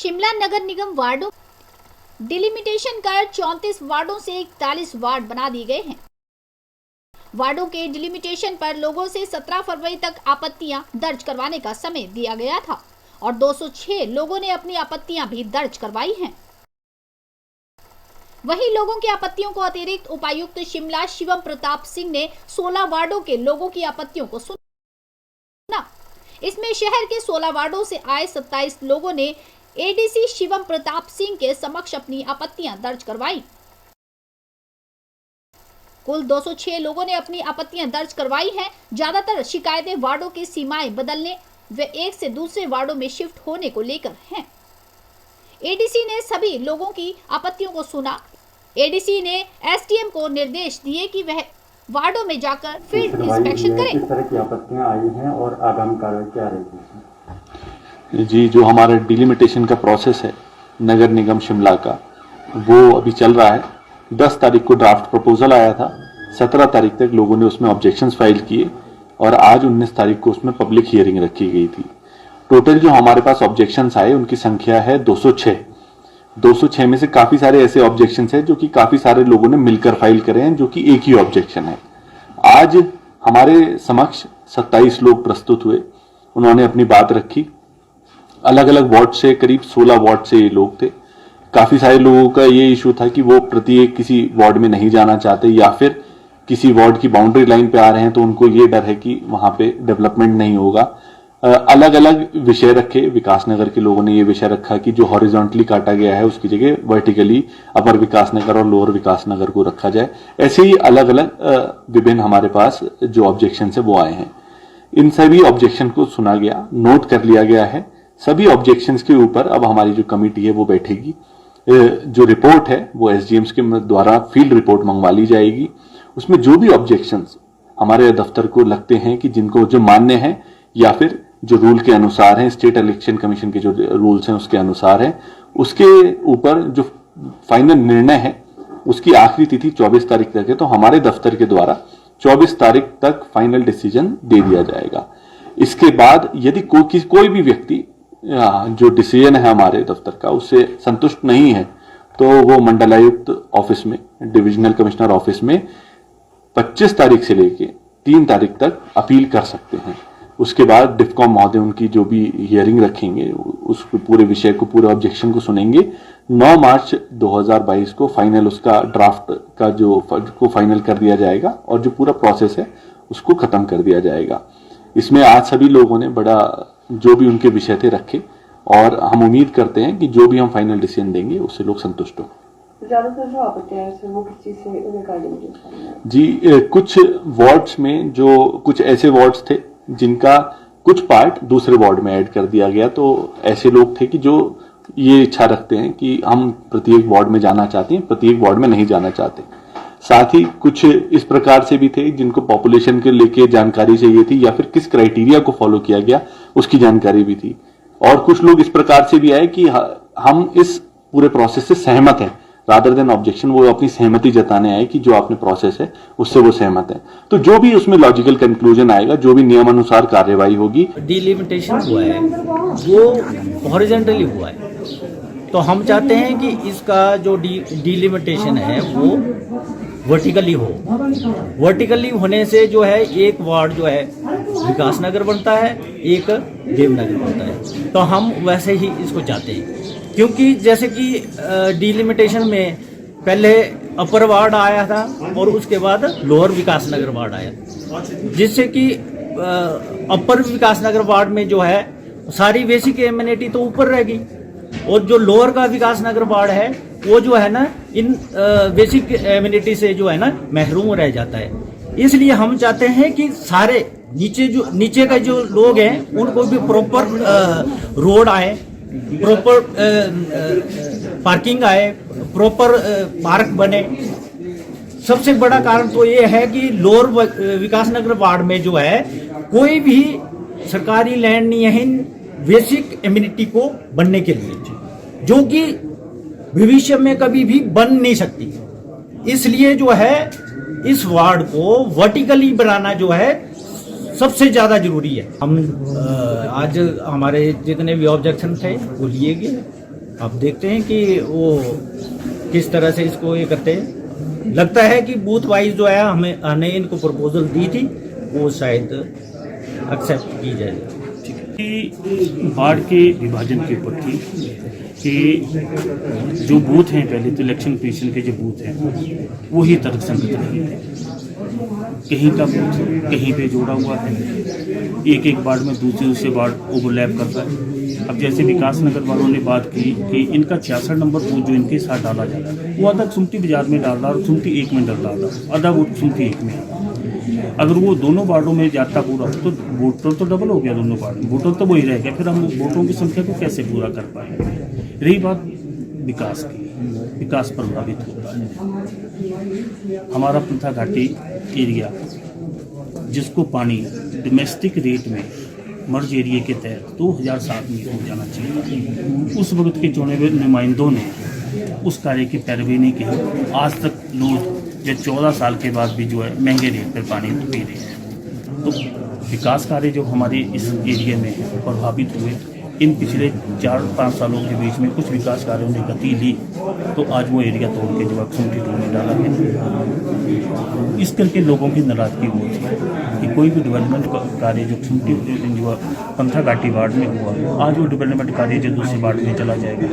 शिमला नगर निगम वार्डों डिलिमिटेशन कर 34 वार्डों से 41 वार्ड बना दिए गए हैं। वार्डों के डिलिमिटेशन पर लोगों से 17 फरवरी तक आपत्तियां दर्ज करवाने का समय दिया गया था और 206 लोगों ने अपनी आपत्तियां भी दर्ज करवाई हैं। वहीं लोगों की आपत्तियों को अतिरिक्त उपायुक्त शिमला शिवम प्रताप सिंह ने 16 वार्डों के लोगों की आपत्तियों को सुना। इसमें शहर के 16 वार्डों से आए 27 लोगों ने एडीसी शिवम प्रताप सिंह के समक्ष अपनी आपत्तियां दर्ज करवाई। कुल 206 लोगों ने अपनी आपत्तियां दर्ज करवाई हैं। ज्यादातर शिकायतें वार्डों की सीमाएं बदलने व एक से दूसरे वार्डों में शिफ्ट होने को लेकर हैं। एडीसी ने सभी लोगों की आपत्तियों को सुना। एडीसी ने एसडीएम को निर्देश दिए कि वह वार्डों में जाकर फील्ड इंस्पेक्शन करें। किस तरह की आपत्तियां आई हैं और आगामी कार्रवाई क्या रहेगी? जी, जो हमारा डिलिमिटेशन का प्रोसेस है नगर निगम शिमला का, वो अभी चल रहा है। 10 तारीख को ड्राफ्ट प्रपोजल आया था। 17 तारीख तक लोगों ने उसमें ऑब्जेक्शंस फाइल किए और आज 19 तारीख को उसमें पब्लिक हियरिंग रखी गई थी। टोटल जो हमारे पास ऑब्जेक्शंस आए उनकी संख्या है 206। 206 में से काफी सारे ऐसे ऑब्जेक्शंस हैं जो कि काफी सारे लोगों ने मिलकर फाइल करे हैं, जो कि एक ही ऑब्जेक्शन है। आज हमारे समक्ष 27 लोग प्रस्तुत हुए, उन्होंने अपनी बात रखी। अलग अलग वार्ड से, करीब 16 वार्ड से ये लोग थे। काफी सारे लोगों का ये इशू था कि वो प्रत्येक किसी वार्ड में नहीं जाना चाहते या फिर किसी वार्ड की बाउंड्री लाइन पे आ रहे हैं तो उनको ये डर है कि वहां पे डेवलपमेंट नहीं होगा। अलग अलग विषय रखे। विकासनगर के लोगों ने ये विषय रखा कि जो हॉरिजॉन्टली काटा गया है उसकी जगह वर्टिकली अपर विकासनगर और लोअर विकासनगर को रखा जाए। ऐसे ही अलग अलग विभिन्न हमारे पास जो ऑब्जेक्शन है वो आए हैं। इन सभी ऑब्जेक्शन को सुना गया, नोट कर लिया गया है। सभी ऑब्जेक्शंस के ऊपर अब हमारी जो कमेटी है वो बैठेगी। जो रिपोर्ट है वो एसडीएम्स के द्वारा फील्ड रिपोर्ट मंगवा ली जाएगी। उसमें जो भी ऑब्जेक्शंस हमारे दफ्तर को लगते हैं कि जिनको जो मान्य है या फिर जो रूल के अनुसार है, स्टेट इलेक्शन कमीशन के जो रूल्स हैं उसके अनुसार है, उसके ऊपर जो फाइनल निर्णय है उसकी आखिरी तिथि 24 तारीख तक है। तो हमारे दफ्तर के द्वारा 24 तारीख तक फाइनल डिसीजन दे दिया जाएगा। इसके बाद यदि कोई भी व्यक्ति जो डिसीजन है हमारे दफ्तर का उससे संतुष्ट नहीं है तो वो मंडलायुक्त ऑफिस में, डिविजनल कमिश्नर ऑफिस में 25 तारीख से लेके 3 तारीख तक अपील कर सकते हैं। उसके बाद डिफकॉम महोदय उनकी जो भी हियरिंग रखेंगे उस पूरे विषय को, पूरे ऑब्जेक्शन को सुनेंगे। 9 मार्च 2022 को फाइनल उसका ड्राफ्ट का को फाइनल कर दिया जाएगा और जो पूरा प्रोसेस है उसको खत्म कर दिया जाएगा। इसमें आज सभी लोगों ने बड़ा जो भी उनके विषय थे रखे और हम उम्मीद करते हैं कि जो भी हम फाइनल डिसीजन देंगे उससे लोग संतुष्ट हो। ज्यादातर जो आपत्तियां हैं वो किस चीज से रिगार्डिंग? जी, कुछ वार्ड्स में जो कुछ ऐसे वार्ड्स थे जिनका कुछ पार्ट दूसरे वार्ड में ऐड कर दिया गया, तो ऐसे लोग थे कि जो ये इच्छा रखते हैं कि हम प्रत्येक वार्ड में जाना चाहते हैं, प्रत्येक वार्ड में नहीं जाना चाहते। साथ ही कुछ इस प्रकार से भी थे जिनको पॉपुलेशन के लेके जानकारी चाहिए थी या फिर किस क्राइटेरिया को फॉलो किया गया उसकी जानकारी भी थी। और कुछ लोग इस प्रकार से भी आए कि हम इस पूरे प्रोसेस से सहमत हैं, रादर देन ऑब्जेक्शन, वो अपनी सहमति जताने आए कि जो आपने प्रोसेस है उससे वो सहमत है। तो जो भी उसमें लॉजिकल कंक्लूजन आएगा, जो भी नियमानुसार कार्यवाही होगी। डिलिमिटेशन हुआ है वो हॉरिजॉन्टली हुआ है, तो हम चाहते हैं कि इसका जो डिलिमिटेशन है वो वर्टिकली हो। वर्टिकली होने से जो है एक वार्ड जो है विकासनगर बनता है, एक देवनगर बनता है। तो हम वैसे ही इसको चाहते हैं, क्योंकि जैसे कि डिलिमिटेशन में पहले अपर वार्ड आया था और उसके बाद लोअर विकासनगर वार्ड आया, जिससे कि अपर विकासनगर वार्ड में जो है सारी बेसिक एमिनिटी तो ऊपर रहेगी और जो लोअर का विकासनगर वार्ड है वो जो है ना इन बेसिक एमिनिटी से जो है ना महरूम रह जाता है। इसलिए हम चाहते हैं कि सारे नीचे का जो लोग हैं उनको भी प्रॉपर रोड आए, प्रॉपर पार्किंग आए, प्रॉपर पार्क बने। सबसे बड़ा कारण तो ये है कि लोअर विकासनगर वार्ड में जो है कोई भी सरकारी लैंड नहीं है बेसिक एमिनिटी को बनने के लिए, जो कि भविष्य में कभी भी बन नहीं सकती। इसलिए जो है इस वार्ड को वर्टिकली बनाना जो है सबसे ज्यादा जरूरी है। हम आज हमारे जितने भी ऑब्जेक्शन थे वो लिए गए अब देखते हैं कि वो किस तरह से इसको ये करते हैं। लगता है कि बूथ वाइज जो है हमने इनको प्रपोजल दी थी वो शायद एक्सेप्ट की जाएगी। कि बाढ़ के विभाजन के ऊपर थी कि जो बूथ हैं, पहले तो इलेक्शन कमीशन के जो बूथ हैं वो ही तर्कसंगत नहीं थे। कहीं का बूथ कहीं पे जोड़ा हुआ है, एक एक वार्ड में दूसरे वार्ड ओवरलैप करता है। अब जैसे विकास नगर वालों ने बात की कि इनका 66 नंबर बूथ जो इनके साथ डाला जा रहा है वो आधा सुमती बाजार में डाल रहा है और सुमती 1 में डाल रहा है, आधा वोट सुमती 1 में। अगर वो दोनों वार्डों में जाता पूरा तो वोटर तो डबल हो गया, दोनों वार्ड में वोटर तो वही रह गया, फिर हम वोटों की संख्या को कैसे पूरा कर पाएंगे। रही बात विकास की, विकास प्रभावित होता है। हमारा पंथा घाटी एरिया जिसको पानी डोमेस्टिक रेट में मर्ज एरिया के तहत 2007 में हो जाना चाहिए, उस वक्त के चुने हुए नुमाइंदों ने उस कार्य की पैरवी नहीं की। आज तक लोग जो 14 साल के बाद भी जो है महंगे रेट पर पानी पी रहे हैं। तो विकास कार्य जो हमारे इस एरिया में प्रभावित हुए, इन पिछले 4-5 सालों के बीच में कुछ विकास कार्यों ने गति ली, तो आज वो एरिया तोड़ के जो सुमती 2 में डाला गया। इस करके लोगों की नाराजगी हुई थी कि कोई भी डेवलपमेंट कार्य जो सुमती जो पंथा घाटी वार्ड में हुआ, आज वो डेवलपमेंट कार्य जो दूसरे वार्ड में चला जाएगा।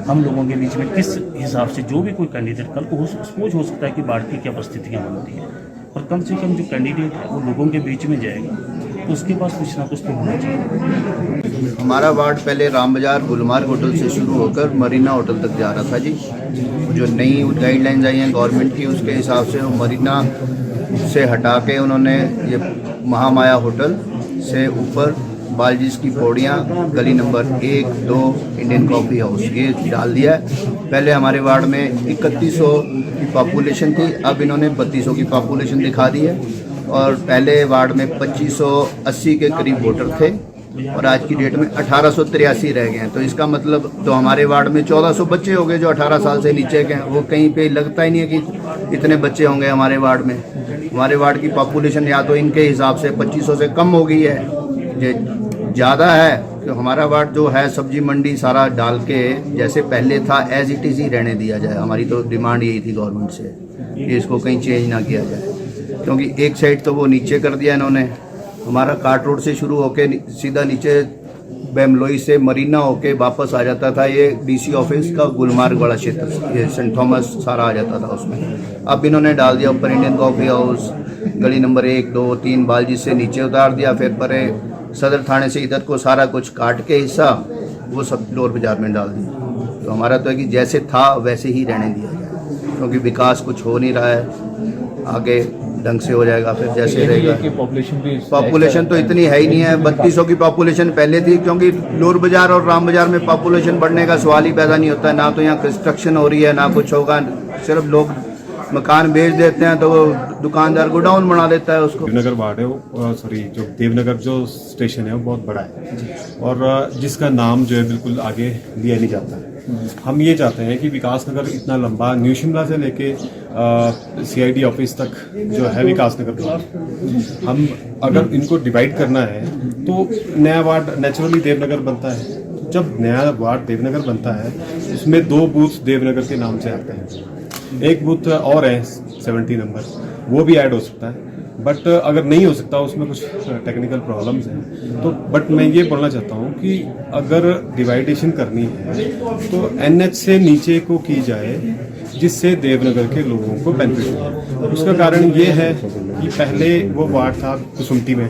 हम लोगों के बीच में किस हिसाब से जो भी कोई कैंडिडेट कल को सपोज हो सकता है कि बाढ़ की क्या परिस्थितियाँ बनती हैं, और कम से कम जो कैंडिडेट है वो लोगों के बीच में जाएगा तो उसके पास कुछ ना कुछ तो होना चाहिए। हमारा वार्ड पहले राम बाजार गुलमार्ग होटल से शुरू होकर मरीना होटल तक जा रहा था जी। जो नई गाइडलाइंस आई हैं गवर्नमेंट की, उसके हिसाब से वो मरीना से हटा के उन्होंने ये महामाया होटल से ऊपर बालजीज की पौड़ियाँ, गली नंबर 1, 2, इंडियन कॉफ़ी हाउस ये डाल दिया है। पहले हमारे वार्ड में 3100 की पॉपुलेशन थी, अब इन्होंने 3200 की पॉपुलेशन दिखा दी है। और पहले वार्ड में 2580 के करीब वोटर थे और आज की डेट में 1883 रह गए हैं। तो इसका मतलब तो हमारे वार्ड में 1400 बच्चे हो गए जो 18 साल से नीचे के हैं। वो कहीं पे लगता ही नहीं है कि इतने बच्चे होंगे हमारे वार्ड में। हमारे वार्ड की पॉपुलेशन या तो इनके हिसाब से 2500 से कम हो गई है, ये ज़्यादा है। तो हमारा वार्ड जो है सब्जी मंडी सारा डाल के जैसे पहले था एज इट इज़ ही रहने दिया जाए। हमारी तो डिमांड यही थी गवर्नमेंट से कि इसको कहीं चेंज ना किया जाए, क्योंकि एक साइड तो वो नीचे कर दिया इन्होंने। हमारा काट रोड से शुरू होके सीधा नीचे बेमलोई से मरीना होके वापस आ जाता था ये डीसी ऑफिस का गुलमार्ग वाला क्षेत्र, ये सेंट थॉमस सारा आ जाता था उसमें। अब इन्होंने डाल दिया ऊपर इंडियन कॉफ़ी हाउस, गली नंबर 1, 2, 3 बालजी से नीचे उतार दिया, फिर परे सदर थाने से इधर को सारा कुछ काट के हिस्सा वो सब लोअर बाजार में डाल दिया। तो हमारा तो है कि जैसे था वैसे ही रहने दिया जाए, क्योंकि विकास कुछ हो नहीं रहा है, आगे ढंग से हो जाएगा फिर जैसे रहेगा। पॉपुलेशन तो इतनी है ही नहीं है, 3200 की पॉपुलेशन पहले थी, क्योंकि लोअर बाजार और राम बाजार में पॉपुलेशन बढ़ने का सवाल ही पैदा नहीं होता है। ना तो यहाँ कंस्ट्रक्शन हो रही है ना कुछ होगा, सिर्फ लोग मकान बेच देते हैं तो वो दुकानदार गोडाउन बना देता है उसको। देवनगर वार्ड है वो जो देवनगर जो स्टेशन है वो बहुत बड़ा है और जिसका नाम जो है बिल्कुल आगे लिया नहीं जाता है। हम ये चाहते हैं कि विकास नगर इतना लंबा न्यू शिमला से लेके CID ऑफिस तक जो है विकास नगर वार्ड, हम अगर इनको डिवाइड करना है तो नया वार्ड नेचुरली देवनगर बनता है। जब नया वार्ड देवनगर बनता है उसमें 2 बूथ देवनगर के नाम से आते हैं, एक बूथ और है 70 नंबर, वो भी ऐड हो सकता है। बट अगर नहीं हो सकता, उसमें कुछ टेक्निकल प्रॉब्लम्स हैं, तो बट मैं ये बोलना चाहता हूँ कि अगर डिवाइडेशन करनी है तो NH से नीचे को की जाए, जिससे देवनगर के लोगों को बेनिफिट हो। उसका कारण ये है कि पहले वो वार्ड था कुसुमटी में,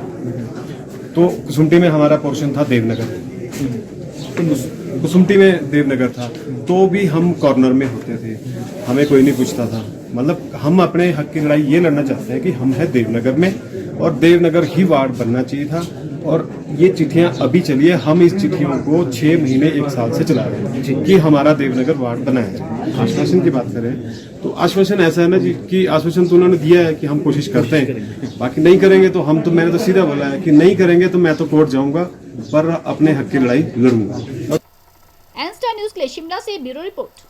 तो कुसुमटी में हमारा पोर्शन था देवनगर, कुसुमटी में देवनगर था, तो भी हम कॉर्नर में होते थे, हमें कोई नहीं पूछता था। मतलब हम अपने हक की लड़ाई ये लड़ना चाहते हैं कि हम है देवनगर में और देवनगर ही वार्ड बनना चाहिए था। और ये चिट्ठियां अभी चलिए, हम इस चिट्ठियों को 6 महीने 1 साल से चला रहे हैं कि हमारा देवनगर वार्ड बनाया जाए। आश्वासन की बात करें तो आश्वासन ऐसा है ना जी कि आश्वासन तो उन्होंने दिया है कि हम कोशिश करते हैं, बाकी नहीं करेंगे तो हम तो, मैंने तो सीधा बोला है कि नहीं करेंगे तो मैं तो कोर्ट जाऊंगा, पर अपने हक की लड़ाई लड़ूंगा। एन स्टार न्यूज़ के लिए शिमला से ब्यूरो रिपोर्ट।